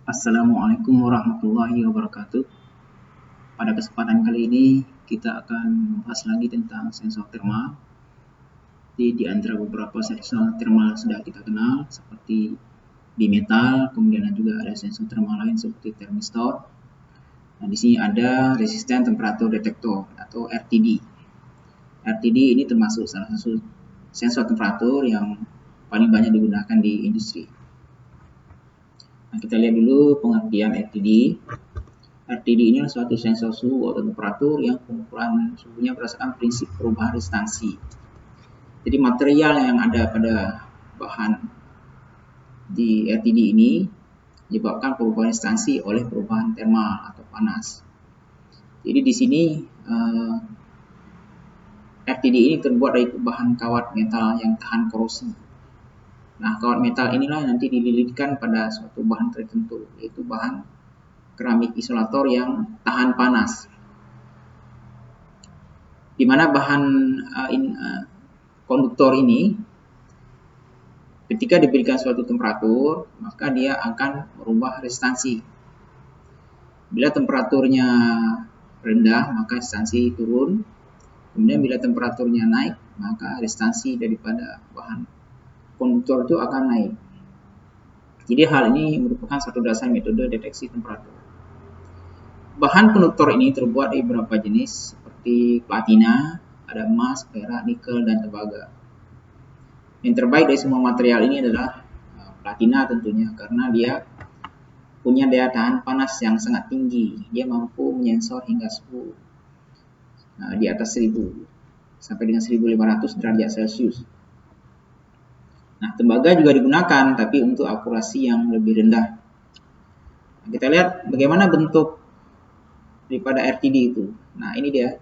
Assalamualaikum warahmatullahi wabarakatuh. Pada kesempatan kali ini kita akan membahas lagi tentang sensor thermal. Di antara beberapa sensor thermal sudah kita kenal seperti bimetal, kemudian juga ada sensor thermal lain seperti termistor. Nah, di sini ada resisten temperatur detektor atau RTD. RTD ini termasuk salah satu sensor temperatur yang paling banyak digunakan di industri. Nah, kita lihat dulu pengertian RTD. RTD ini adalah suatu sensor suhu atau temperatur yang pengukuran suhunya berdasarkan prinsip perubahan restansi. Jadi material yang ada pada bahan di RTD ini menyebabkan perubahan restansi oleh perubahan termal atau panas. Jadi di sini RTD ini terbuat dari bahan kawat metal yang tahan korosi. Nah, kawat metal inilah nanti dililitkan pada suatu bahan tertentu, yaitu bahan keramik isolator yang tahan panas. Di mana bahan konduktor ini ketika diberikan suatu temperatur, maka dia akan merubah restansi. Bila temperaturnya rendah, maka restansi turun. Kemudian bila temperaturnya naik, maka restansi daripada bahan konduktor itu akan naik. Jadi hal ini merupakan satu dasar metode deteksi temperatur. Bahan konduktor ini terbuat dari beberapa jenis seperti platina, ada emas, perak, nikel, dan tembaga. Yang terbaik dari semua material ini adalah platina tentunya, karena dia punya daya tahan panas yang sangat tinggi. Dia mampu menyensor hingga suhu di atas 1000 sampai dengan 1500 derajat Celcius. Nah, tembaga juga digunakan, tapi untuk akurasi yang lebih rendah. Nah, kita lihat bagaimana bentuk daripada RTD itu. Nah, ini dia.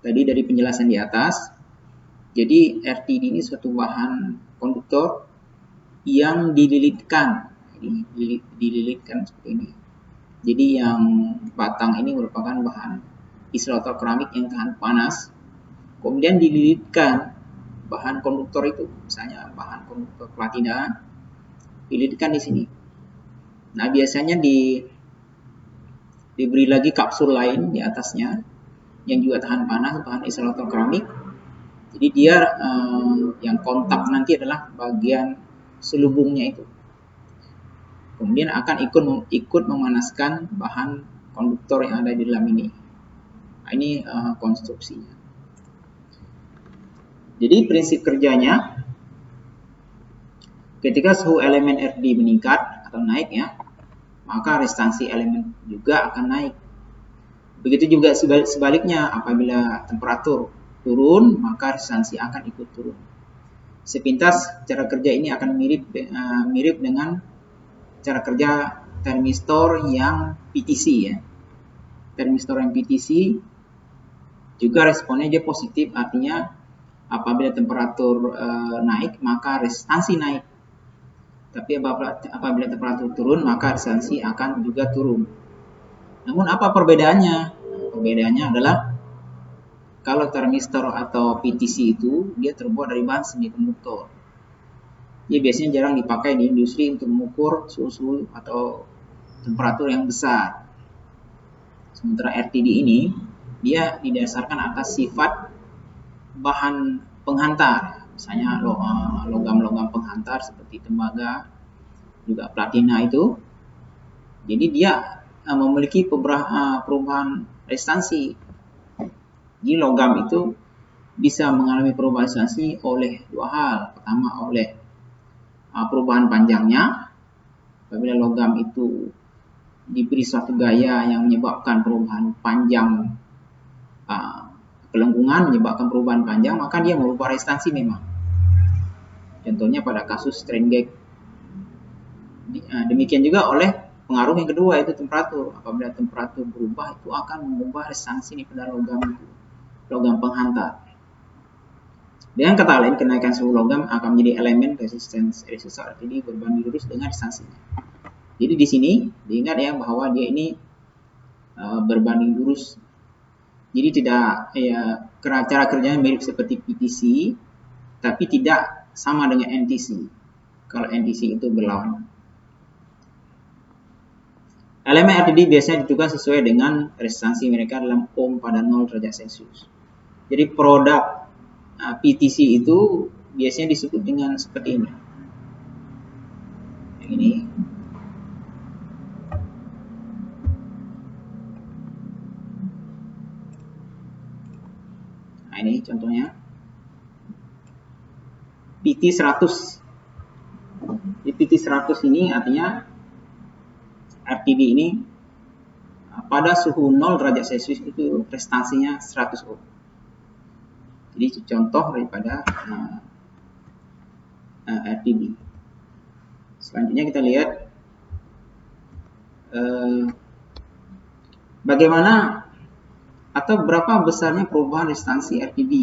Tadi dari penjelasan di atas. Jadi, RTD ini suatu bahan konduktor yang dililitkan. Dililitkan seperti ini. Jadi, yang batang ini merupakan bahan isolator keramik yang tahan panas. Kemudian dililitkan bahan konduktor itu, misalnya bahan konduktor platina, dililitkan di sini. Nah, biasanya diberi lagi kapsul lain di atasnya yang juga tahan panas, bahan isolator keramik. Jadi dia yang kontak nanti adalah bagian selubungnya itu. Kemudian akan ikut memanaskan bahan konduktor yang ada di dalam ini. Nah, ini konstruksinya. Jadi prinsip kerjanya, ketika suhu elemen RTD meningkat atau naik ya, maka restansi elemen juga akan naik. Begitu juga sebaliknya, apabila temperatur turun, maka restansi akan ikut turun. Sepintas cara kerja ini akan mirip dengan cara kerja termistor yang PTC ya. Termistor yang PTC juga responnya dia positif, artinya apabila temperatur naik, maka restansi naik. Tapi apabila temperatur turun, maka restansi akan juga turun. Namun apa perbedaannya? Perbedaannya adalah kalau termistor atau PTC itu dia terbuat dari bahan semikonduktor. Dia biasanya jarang dipakai di industri untuk mengukur suhu atau temperatur yang besar. Sementara RTD ini dia didasarkan atas sifat bahan penghantar, misalnya logam-logam penghantar seperti tembaga, juga platina itu. Jadi dia memiliki perubahan restansi. Jadi logam itu bisa mengalami perubahan restansi oleh dua hal. Pertama, oleh perubahan panjangnya. Apabila logam itu diberi suatu gaya yang menyebabkan perubahan panjang kelengkungan, menyebabkan perubahan panjang, maka dia merubah restansi memang. Contohnya pada kasus strain gauge. Demikian juga oleh pengaruh yang kedua, yaitu temperatur. Apabila temperatur berubah, itu akan mengubah restansi pada logam itu, logam penghantar. Dengan kata lain, kenaikan suhu logam akan menjadi elemen resistor RTD berbanding lurus dengan restansinya. Jadi di sini diingat ya bahwa dia ini berbanding lurus. Jadi tidak cara kerjanya mirip seperti PTC, tapi tidak sama dengan NTC. Kalau NTC itu berlawan. Elemen RTD biasanya ditentukan sesuai dengan resistansi mereka dalam ohm pada 0 derajat Celcius. Jadi produk PTC itu biasanya disebut dengan seperti ini. Yang ini. Nah, ini contohnya. PT100. Di PT100 ini artinya RTD ini pada suhu 0 derajat Celcius itu resistansinya 100 ohm. Jadi itu contoh daripada RTD. Selanjutnya kita lihat bagaimana atau berapa besarnya perubahan resistansi RTD.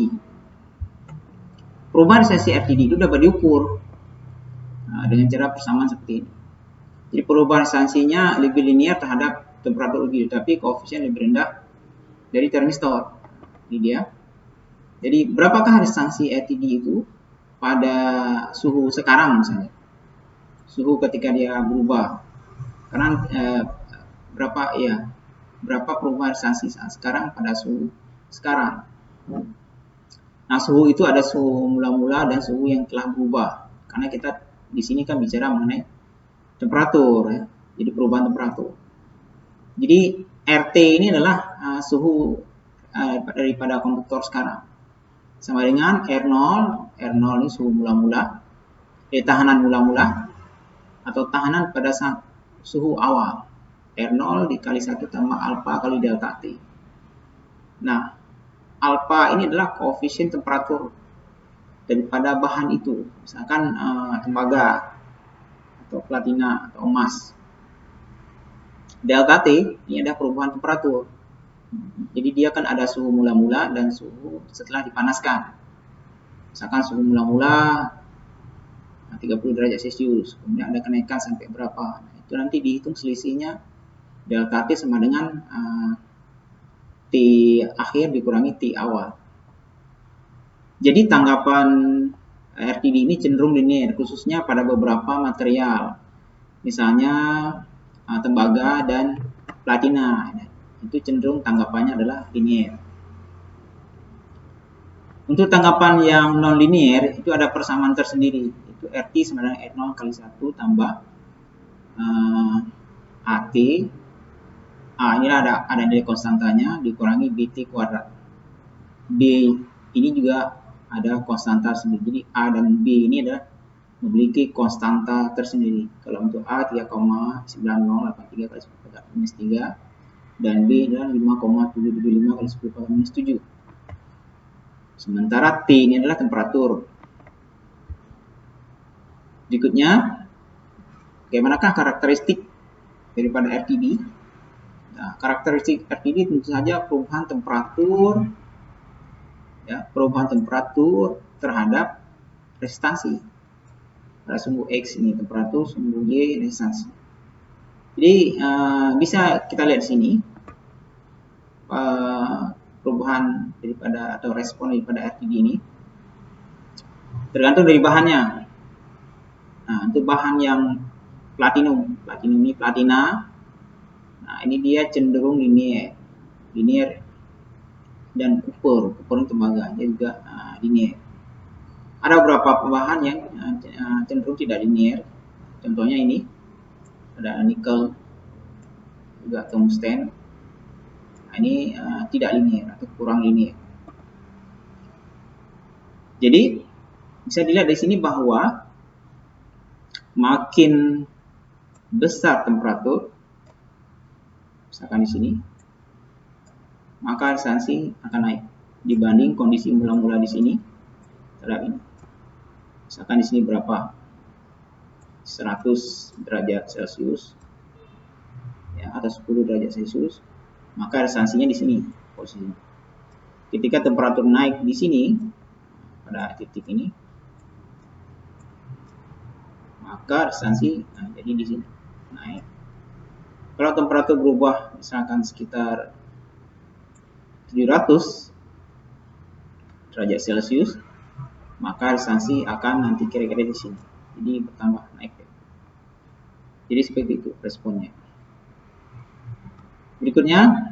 Perubahan resistansi RTD itu dapat diukur dengan cara persamaan seperti ini. Jadi perubahan resistansinya lebih linear terhadap temperatur uji, tapi koefisien lebih rendah dari termistor. Ini dia. Jadi berapakah resistansi RTD itu pada suhu sekarang misalnya? Suhu ketika dia berubah. Karena berapa perubahan resistansi saat sekarang pada suhu sekarang. Nah, suhu itu ada suhu mula-mula dan suhu yang telah berubah. Karena kita di sini kan bicara mengenai temperatur, ya. Jadi perubahan temperatur. Jadi RT ini adalah suhu daripada konduktor sekarang. Sama dengan R0 ini suhu mula-mula, tahanan mula-mula atau tahanan pada saat suhu awal. R0 dikali 1 tambah alfa kali delta T. Nah, alfa ini adalah koefisien temperatur daripada bahan itu. Misalkan tembaga atau platina atau emas. Delta T ini ada perubahan temperatur. Jadi dia kan ada suhu mula-mula dan suhu setelah dipanaskan. Misalkan suhu mula-mula 30 derajat Celcius, kemudian ada kenaikan sampai berapa. Nah, itu nanti dihitung selisihnya delta T sama dengan T akhir dikurangi T awal. Jadi tanggapan RTD ini cenderung linear, khususnya pada beberapa material. Misalnya tembaga dan platina. Itu cenderung tanggapannya adalah linear. Untuk tanggapan yang non-linear, itu ada persamaan tersendiri. Itu RT sama dengan R0 kali 1 tambah AT. Ini ada nilai konstantanya dikurangi BT kuadrat. B ini juga ada konstanta sendiri. Jadi A dan B ini adalah memiliki konstanta tersendiri. Kalau untuk A 3,9083 kali 10⁻³ dan B adalah 5,775 kali 10⁻⁷. Sementara T ini adalah temperatur. Berikutnya, bagaimanakah karakteristik daripada RTD? Nah, karakteristik RTD tentu saja perubahan temperatur, ya, perubahan temperatur terhadap resistansi. Pada sumbu X ini temperatur, sumbu Y resistansi. Jadi bisa kita lihat di sini perubahan daripada atau respon daripada RTD ini tergantung dari bahannya. Nah, untuk bahan yang platinum ini platina. Nah, ini dia cenderung linear dan kupur ini tembaga, dia juga linear. Ada beberapa bahan yang cenderung tidak linear. Contohnya ini ada nikel, juga tungsten. Nah, ini tidak linear atau kurang linear. Jadi bisa dilihat di sini bahwa makin besar temperatur, misalkan di sini, maka resistansi akan naik dibanding kondisi mula-mula di sini terhadap ini. Misalkan di sini berapa? 100 derajat Celcius, ya, atau 10 derajat Celcius, maka resistansinya di sini posisinya. Ketika temperatur naik di sini pada titik ini, maka resistansi jadi di sini naik. Kalau temperatur berubah misalkan sekitar 700 derajat Celcius, maka resistansi akan nanti kira-kira di sini. Jadi bertambah naik. Jadi seperti itu responnya. Berikutnya,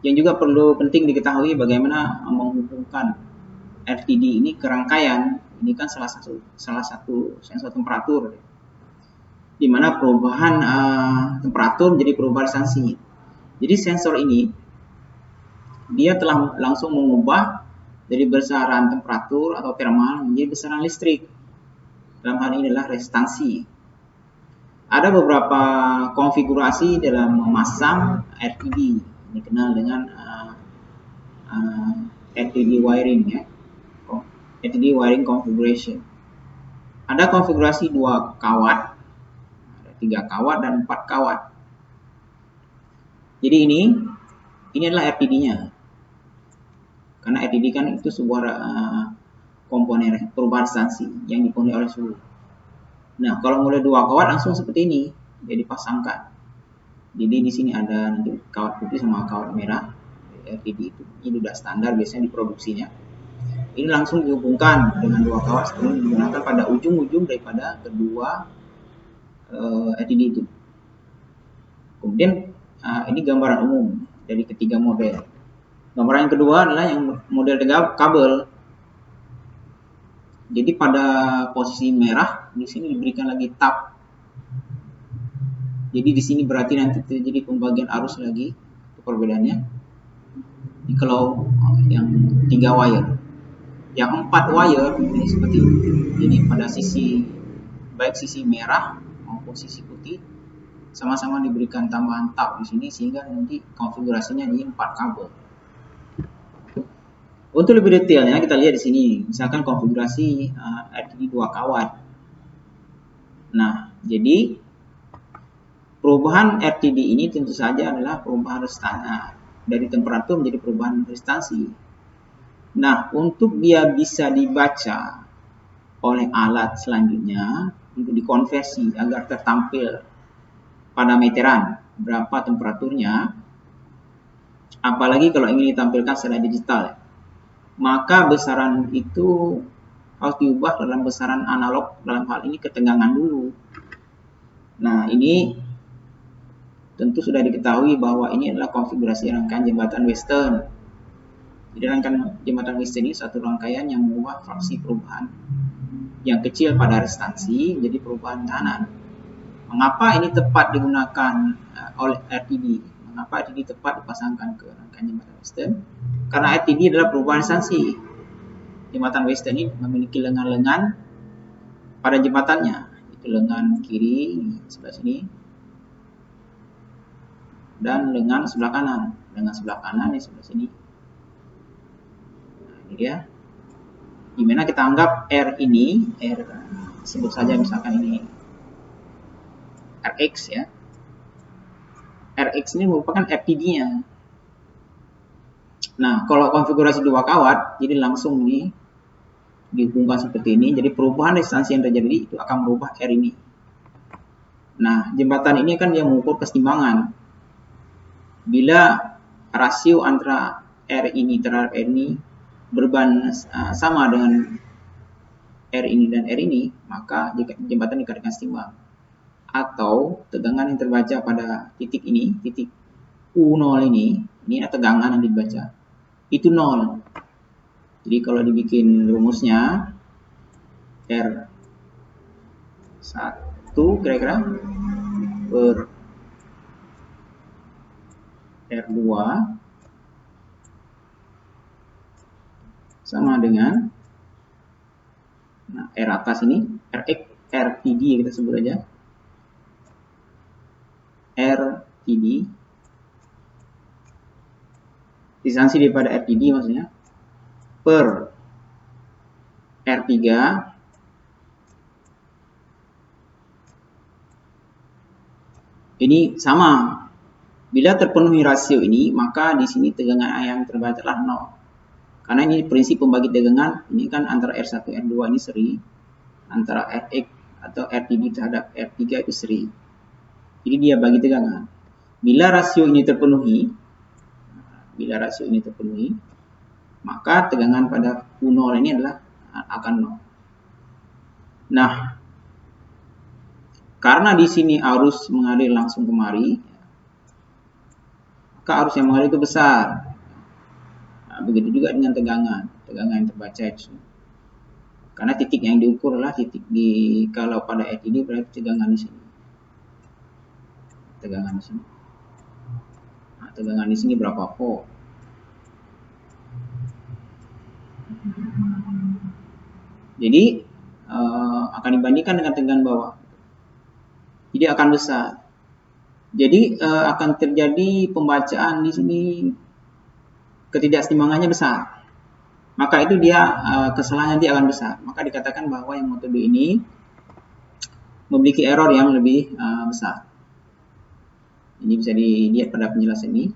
yang juga perlu penting diketahui bagaimana menghubungkan RTD ini ke rangkaian. Ini kan salah satu sensor temperatur, di mana perubahan temperatur menjadi perubahan instansi. Jadi sensor ini dia telah langsung mengubah dari besaran temperatur atau thermal menjadi besaran listrik. Dalam hal ini adalah resistansi. Ada beberapa konfigurasi dalam memasang RTD, dikenal dengan RTD wiring ya, RTD wiring configuration. Ada konfigurasi 2 kawat, 3 kawat dan 4 kawat. Jadi ini adalah RTD-nya. Karena RTD kan itu sebuah komponen perubahan instansi yang dipenuhi oleh suhu. Nah, kalau mulai 2 kawat langsung seperti ini, jadi pasangkan. Jadi di sini ada nanti kawat putih sama kawat merah. RTD itu ini sudah standar biasanya diproduksinya. Ini langsung dihubungkan dengan 2 kawat seperti digunakan pada ujung-ujung daripada kedua RTD itu. Kemudian ini gambaran umum dari ketiga model. Gambaran yang kedua adalah yang model kabel. Jadi pada posisi merah di sini diberikan lagi tab. Jadi di sini berarti nanti terjadi pembagian arus lagi. Itu perbedaannya. Jadi kalau yang 3 wire, yang 4 wire ini seperti ini. Jadi pada sisi baik sisi merah maupun sisi putih sama-sama diberikan tambahan tab di sini sehingga nanti konfigurasinya di 4 kabel. Untuk lebih detailnya kita lihat di sini, misalkan konfigurasi RTD 2 kawat. Nah, jadi perubahan RTD ini tentu saja adalah perubahan resistansi dari temperatur menjadi perubahan resistansi. Nah, untuk dia bisa dibaca oleh alat selanjutnya untuk dikonversi agar tertampil pada meteran berapa temperaturnya, apalagi kalau ingin ditampilkan secara digital, maka besaran itu harus diubah dalam besaran analog, dalam hal ini ketegangan dulu. Nah, ini tentu sudah diketahui bahwa ini adalah konfigurasi rangkaian jembatan Western. Jadi rangkaian jembatan Western ini satu rangkaian yang mengubah fraksi perubahan yang kecil pada resistansi menjadi perubahan tekanan. Mengapa ini tepat digunakan oleh RTD? Mengapa RTD tepat dipasangkan ke rangkaian jembatan Western? Karena RTD adalah perubahan instansi. Jembatan Western ini memiliki lengan-lengan pada jembatannya. Itu lengan kiri sebelah sini dan lengan sebelah kanan. Lengan sebelah kanan di sebelah sini. Nah, ini dia. Dimana kita anggap R ini, sebut saja misalkan ini Rx ya. Rx ini merupakan RTD-nya. Nah, kalau konfigurasi 2 kawat, jadi langsung ini dihubungkan seperti ini. Jadi perubahan resistansi yang terjadi itu akan merubah R ini. Nah, jembatan ini kan dia mengukur keseimbangan. Bila rasio antara R ini terhadap R ini berbanding sama dengan R ini dan R ini, maka jembatan dikatakan seimbang. Atau tegangan yang terbaca pada titik ini, titik U0 ini tegangan yang dibaca. Itu 0. Jadi kalau dibikin rumusnya R1 kira-kira per R2 sama dengan R atas ini, RTD kita sebut aja. RTD distansi daripada RTD maksudnya per R3 ini sama. Bila terpenuhi rasio ini, maka di sini tegangan yang terbaca adalah 0. Karena ini prinsip pembagi tegangan, ini kan antara R1 R2 ini seri, antara Rx atau RTD terhadap R3 itu seri. Jadi dia bagi tegangan. Bila rasio ini terpenuhi, maka tegangan pada U0 ini akan 0. Nah, karena di sini arus mengalir langsung kemari, maka arus yang mengalir itu besar. Nah, begitu juga dengan tegangan yang terbaca itu. Karena titik yang diukur adalah titik kalau pada LCD berarti tegangan di sini. Tegangan di sini. Nah, tegangan di sini berapa volt? Jadi akan dibandingkan dengan tegangan bawah. Jadi akan besar. Jadi akan terjadi pembacaan di sini ketidakseimbangannya besar. Maka itu dia kesalahan nanti akan besar. Maka dikatakan bahwa yang metode ini memiliki error yang lebih besar. Ini bisa dilihat pada penjelasan ini.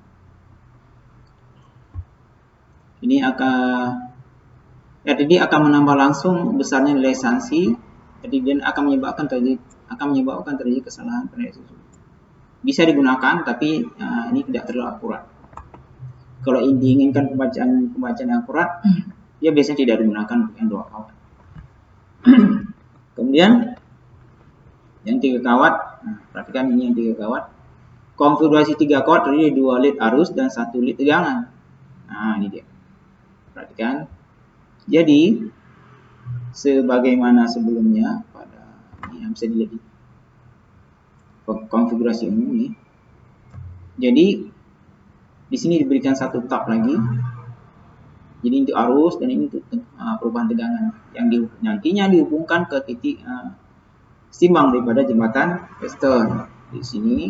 Ini akan menambah langsung besarnya nilai sanksi. Jadi dia akan menyebabkan terjadi kesalahan pada SSU. Bisa digunakan, tapi ini tidak terlalu akurat. Kalau diinginkan pembacaan yang akurat, dia biasanya tidak digunakan untuk yang 2 kawat. Kemudian yang 3 kawat, perhatikan ini yang 3 kawat. Konfigurasi 3 kawat terdiri dari 2 lead arus dan 1 lead tegangan. Nah, ini dia. Perhatikan. Jadi sebagaimana sebelumnya pada ini yang bisa dilihat di konfigurasi umum ini. Jadi di sini diberikan 1 tab lagi. Jadi untuk arus dan ini untuk perubahan tegangan yang nantinya dihubungkan ke titik seimbang daripada jembatan Western. Di sini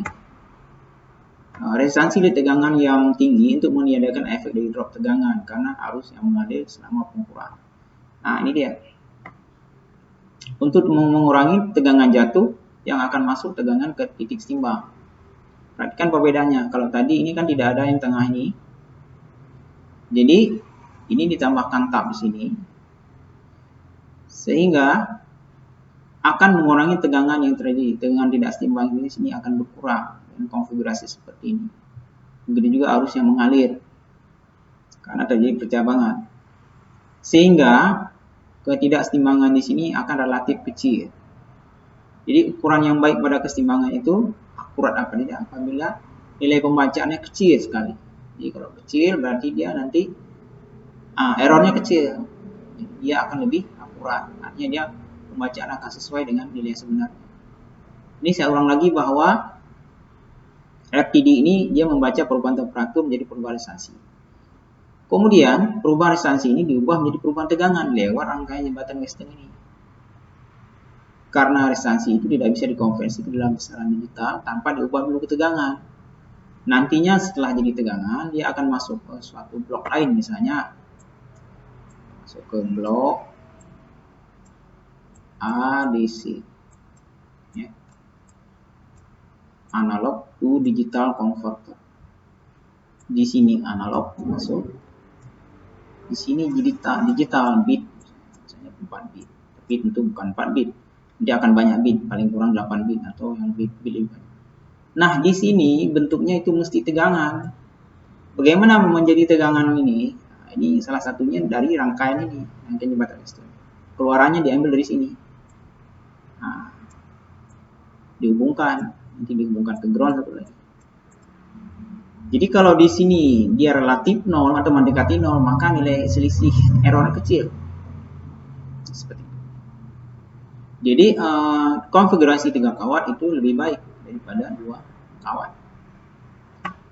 resistansi lead tegangan yang tinggi untuk meniadakan efek dari drop tegangan karena arus yang mengalir selama pengukuran. Nah, ini dia. Untuk mengurangi tegangan jatuh yang akan masuk tegangan ke titik seimbang. Perhatikan perbedaannya. Kalau tadi ini kan tidak ada yang tengah ini. Jadi ini ditambahkan tab di sini. Sehingga akan mengurangi tegangan yang terjadi. Tegangan tidak seimbang di sini akan berkurang dengan konfigurasi seperti ini. Begitu juga arus yang mengalir. Karena terjadi percabangan. Sehingga ketidakseimbangan di sini akan relatif kecil. Jadi ukuran yang baik pada keseimbangan itu akurat apabila nilai pembacaannya kecil sekali. Jadi kalau kecil berarti dia nanti errornya kecil. Jadi dia akan lebih akurat. Artinya dia pembacaan akan sesuai dengan nilai sebenarnya. Ini saya ulang lagi bahwa FTD ini dia membaca perubahan temperatur menjadi perubahan resistansi. Kemudian perubahan resistansi ini diubah menjadi perubahan tegangan lewat rangkaian jembatan Western ini. Karena resistansi itu tidak bisa dikonversi ke dalam besaran digital tanpa diubah dulu ke tegangan. Nantinya setelah jadi tegangan, dia akan masuk ke suatu blok lain, misalnya masuk ke blok ADC, ya. Analog to digital converter. Di sini analog masuk, di sini digital bit, misalnya 4 bit, tapi tentu bukan 4 bit. Dia akan banyak bit, paling kurang 8 bit atau yang bit lebih banyak. Nah, di sini bentuknya itu mesti tegangan. Bagaimana menjadi tegangan ini? Nah, ini salah satunya dari rangkaian ini, rangkaian jembatan Western. Keluarannya diambil dari sini. Nah, nanti dihubungkan ke ground satu lagi. Jadi kalau di sini dia relatif 0 atau mendekati 0, maka nilai selisih error kecil. Seperti itu. Jadi konfigurasi 3 kawat itu lebih baik daripada 2 kawat.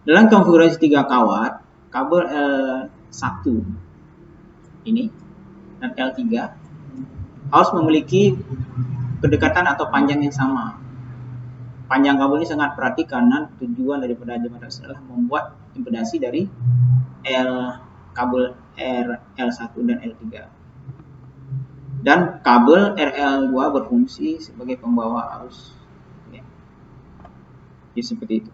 Dalam konfigurasi 3 kawat, kabel L1 ini dan L3 harus memiliki kedekatan atau panjang yang sama. Panjang kabel ini sangat berarti karena tujuan daripada jembatan adalah membuat impedasi dari kabel RL1 dan L3. Dan kabel RL2 berfungsi sebagai pembawa arus. Ya. Jadi seperti itu.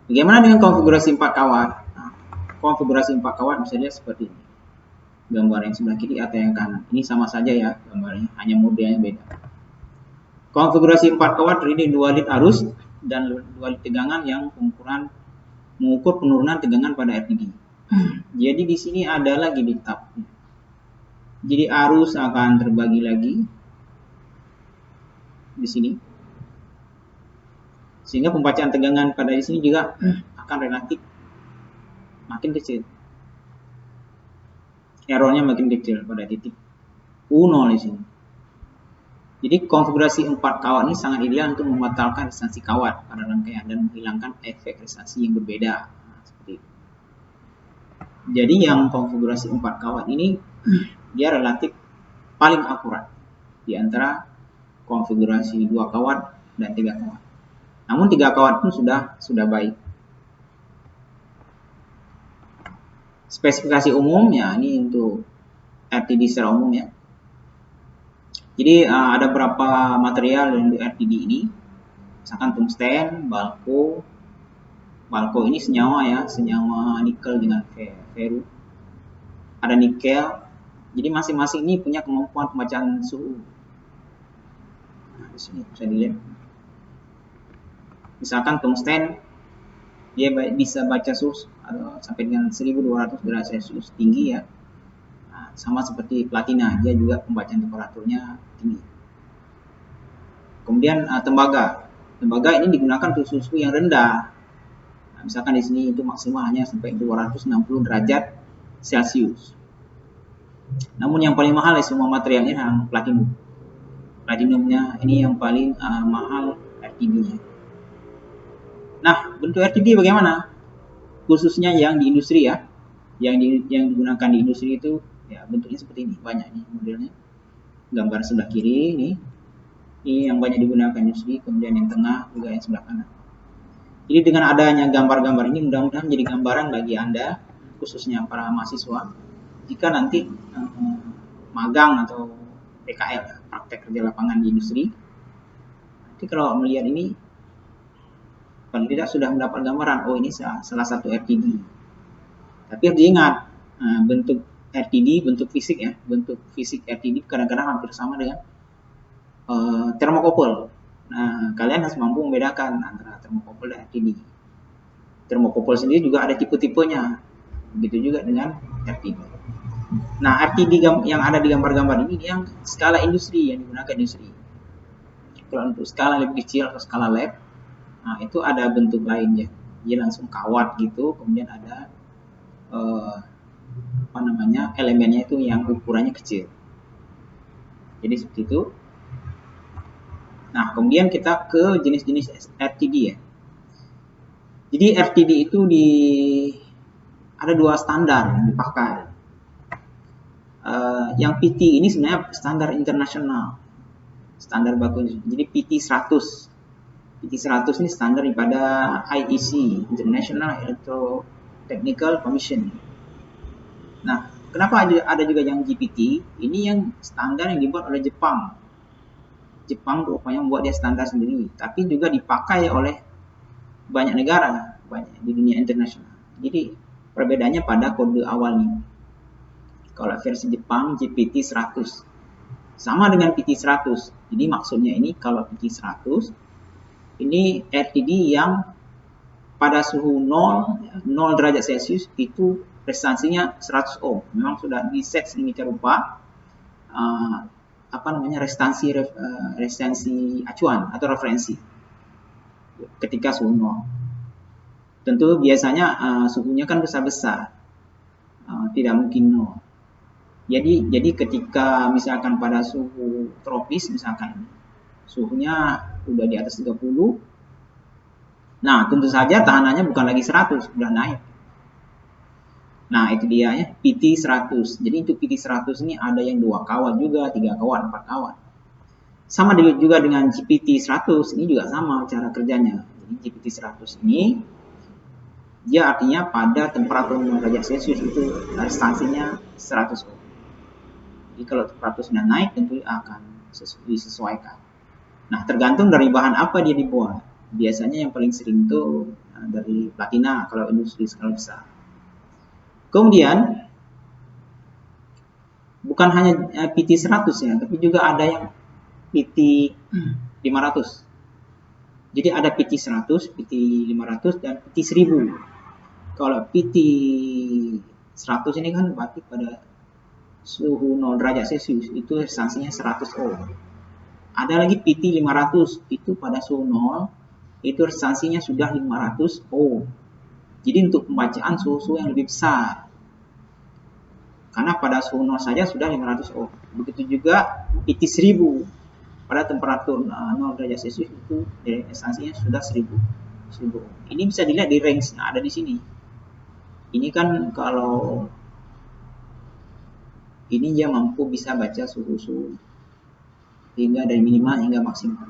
Bagaimana dengan konfigurasi 4 kawat? Nah, konfigurasi 4 kawat bisa dilihat seperti ini. Gambar yang sebelah kiri atau yang kanan. Ini sama saja ya gambarnya, hanya modelnya beda. Konfigurasi 4 kawat terdiri 2 lead arus dan 2 lead tegangan yang mengukur penurunan tegangan pada FTD. Jadi di sini ada lagi di tab. Jadi arus akan terbagi lagi di sini. Sehingga pembacaan tegangan pada di sini juga akan relatif makin kecil. Errornya makin kecil pada titik U0 di sini. Jadi konfigurasi 4 kawat ini sangat ideal untuk membatalkan resistansi kawat pada rangkaian dan menghilangkan efek resistansi yang berbeda. Nah, seperti itu. Jadi yang konfigurasi 4 kawat ini dia relatif paling akurat di antara konfigurasi 2 kawat dan 3 kawat. Namun 3 kawat pun sudah baik. Spesifikasi umum ya, ini untuk RTD secara umum ya. Jadi ada beberapa material untuk RTD ini, misalkan tungsten, balko. Balko ini senyawa ya, senyawa nikel dengan feru. Ada nikel. Jadi masing-masing ini punya kemampuan pembacaan suhu. Nah, di sini bisa dilihat. Misalkan tungsten dia bisa baca suhu sampai dengan 1200 derajat Celcius, tinggi ya. Nah, sama seperti platina, dia juga pembacaan temperaturnya tinggi. Kemudian tembaga ini digunakan untuk suhu yang rendah. Nah, misalkan di sini itu maksimal hanya sampai 260 derajat Celcius. Namun yang paling mahal dari semua materialnya adalah platinum. Platinumnya ini yang paling mahal RTD-nya. Nah, bentuk RTD bagaimana? Khususnya yang di industri ya. Yang digunakan di industri itu ya bentuknya seperti ini, banyak nih modelnya. Gambar sebelah kiri ini yang banyak digunakan di industri, kemudian yang tengah juga yang sebelah kanan. Jadi dengan adanya gambar-gambar ini mudah-mudahan menjadi gambaran bagi Anda, khususnya para mahasiswa, jika nanti magang atau PKL, praktek kerja lapangan di industri. Nanti kalau melihat ini, paling tidak sudah mendapat gambaran, oh ini salah satu RTD. Tapi harus diingat, bentuk RTD, bentuk fisik ya, bentuk fisik RTD kadang-kadang hampir sama dengan termokouple. Nah, kalian harus mampu membedakan antara termokouple dan RTD. Termokouple sendiri juga ada tipe-tipenya, begitu juga dengan RTD. Nah, RTD yang ada di gambar-gambar ini yang skala industri, yang digunakan industri. Kalau untuk skala lebih kecil atau skala lab, nah itu ada bentuk lainnya, dia langsung kawat gitu, kemudian ada elemennya itu yang ukurannya kecil. Jadi seperti itu. Nah, kemudian kita ke jenis-jenis RTD ya. Jadi RTD itu ada 2 standar yang dipakai. Yang PT ini sebenarnya standar internasional, standar baku. Jadi PT 100. PT 100 ini standar daripada IEC, International Electrotechnical Commission. Nah, kenapa ada juga yang GPT? Ini yang standar yang dibuat oleh Jepang. Jepang rupanya membuat dia standar sendiri, tapi juga dipakai oleh banyak negara, banyak di dunia internasional. Jadi perbedaannya pada kode awalnya. Kalau versi Jepang GPT 100 sama dengan PT 100. Jadi maksudnya ini kalau PT 100 ini RTD yang pada suhu 0 derajat Celcius itu resistansinya 100 ohm. Memang sudah di-set sedemikian rupa resistansi acuan atau referensi ketika suhu 0. Tentu biasanya suhunya kan besar-besar, tidak mungkin 0. Jadi ketika misalkan pada suhu tropis misalkan suhunya udah di atas 30, nah tentu saja tahanannya bukan lagi 100, udah naik. Nah itu dia ya, PT 100. Jadi untuk PT 100 ini ada yang 2 kawat juga, 3 kawat, 4 kawat. Sama juga dengan GPT 100, ini juga sama cara kerjanya. Jadi GPT 100 ini dia artinya pada temperatur 0 derajat Celcius itu resistansinya 100 ohm. Jadi kalau temperatur sudah naik tentu akan disesuaikan. Nah, tergantung dari bahan apa dia dibuat. Biasanya yang paling sering itu dari platina kalau industri skala besar. Kemudian bukan hanya PT 100 ya, tapi juga ada yang PT 500. Jadi ada PT 100, PT 500 dan PT 1000. Kalau PT 100 ini kan berarti pada suhu 0 derajat Celcius itu resistansinya 100 ohm. Ada lagi PT 500 itu pada suhu 0 itu restansinya sudah 500 ohm. Jadi untuk pembacaan suhu yang lebih besar, karena pada suhu 0 saja sudah 500 ohm. Begitu juga PT 1000 pada temperatur 0 derajat Celcius itu restansinya sudah 1000 ohm. Ini bisa dilihat di range yang ada di sini. Ini kan kalau ini dia mampu bisa baca suhu hingga dari minimal hingga maksimal.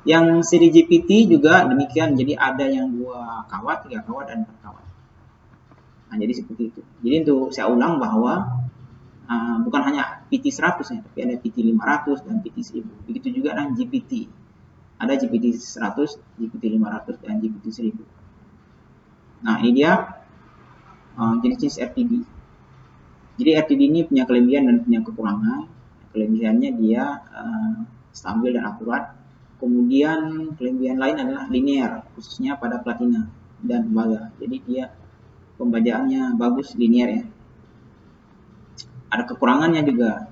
Yang seri GPT juga demikian, jadi ada yang 2 kawat, 3 kawat, dan 4 kawat. Nah, jadi seperti itu. Jadi untuk saya ulang bahwa bukan hanya PT 100 ya, tapi ada PT 500 dan PT 1000. Begitu juga dengan GPT. Ada GPT 100, GPT 500, dan GPT 1000. Nah, ini dia jenis-jenis RTD. Jadi RTD ini punya kelebihan dan punya kekurangan. Kelebihannya dia stabil dan akurat. Kemudian kelebihan lain adalah linear, khususnya pada platina dan tembaga. Jadi dia pembacaannya bagus, linear ya. Ada kekurangannya juga.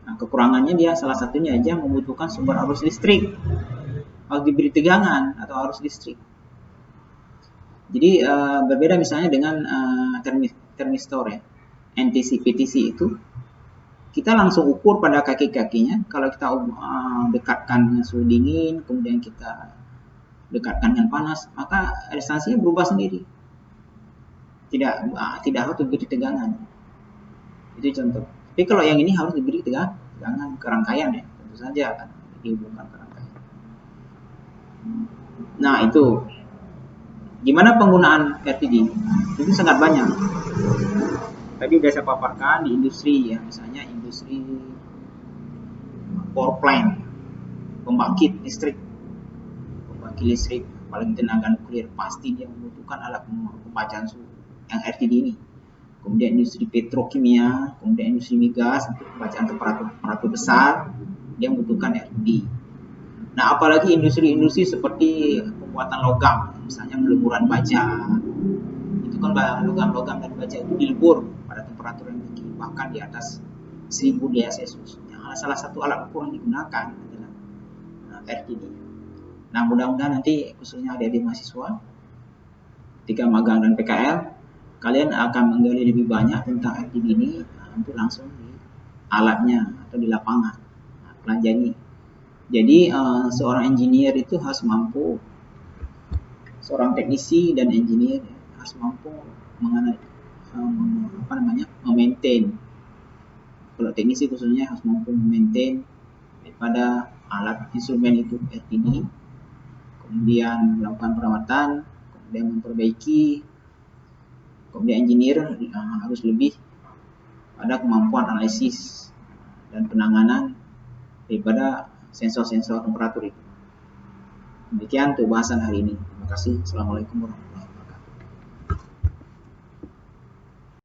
Nah, kekurangannya dia salah satunya aja membutuhkan sumber arus listrik, harus diberi tegangan atau arus listrik. Jadi berbeda misalnya dengan termistor ya, NTC, PTC itu kita langsung ukur pada kaki-kakinya. Kalau kita dekatkan dengan suhu dingin, kemudian kita dekatkan dengan panas, maka restansinya berubah sendiri. Tidak harus diberi tegangan. Itu contoh. Tapi kalau yang ini harus diberi tegangan ke rangkaian ya, tentu saja akan dihubungkan ke rangkaian. Nah, itu. Gimana penggunaan RTD? Itu sangat banyak. Tadi sudah saya paparkan di industri ya, misalnya industri power plant, pembangkit listrik, apalagi tenaga nuklir, pasti dia membutuhkan alat pembacaan suhu yang RTD ini. Kemudian industri petrokimia, kemudian industri migas untuk pembacaan temperatur besar, dia membutuhkan RTD. Nah, apalagi industri-industri seperti pembuatan logam, misalnya peleburan baja, itu kan logam dan baja itu dilebur pada temperatur yang tinggi, bahkan di atas 1000 derajat Celcius. Salah satu alat ukur yang digunakan adalah RTD. Nah, mudah-mudahan nanti khususnya adik-adik mahasiswa ketika magang dan PKL, kalian akan menggali lebih banyak tentang RTD ini untuk langsung di alatnya atau di lapangan pelajari. Jadi seorang engineer itu harus mampu, seorang teknisi dan engineer harus mampu memaintain. Kalau teknisi khususnya harus mampu memaintain daripada alat instrumen itu RTD, kemudian melakukan perawatan, kemudian memperbaiki. Kemudian engineer harus lebih pada kemampuan analisis dan penanganan daripada sensor-sensor temperatur itu. Demikian untuk bahasan hari ini. Terima kasih. Assalamualaikum warahmatullahi wabarakatuh.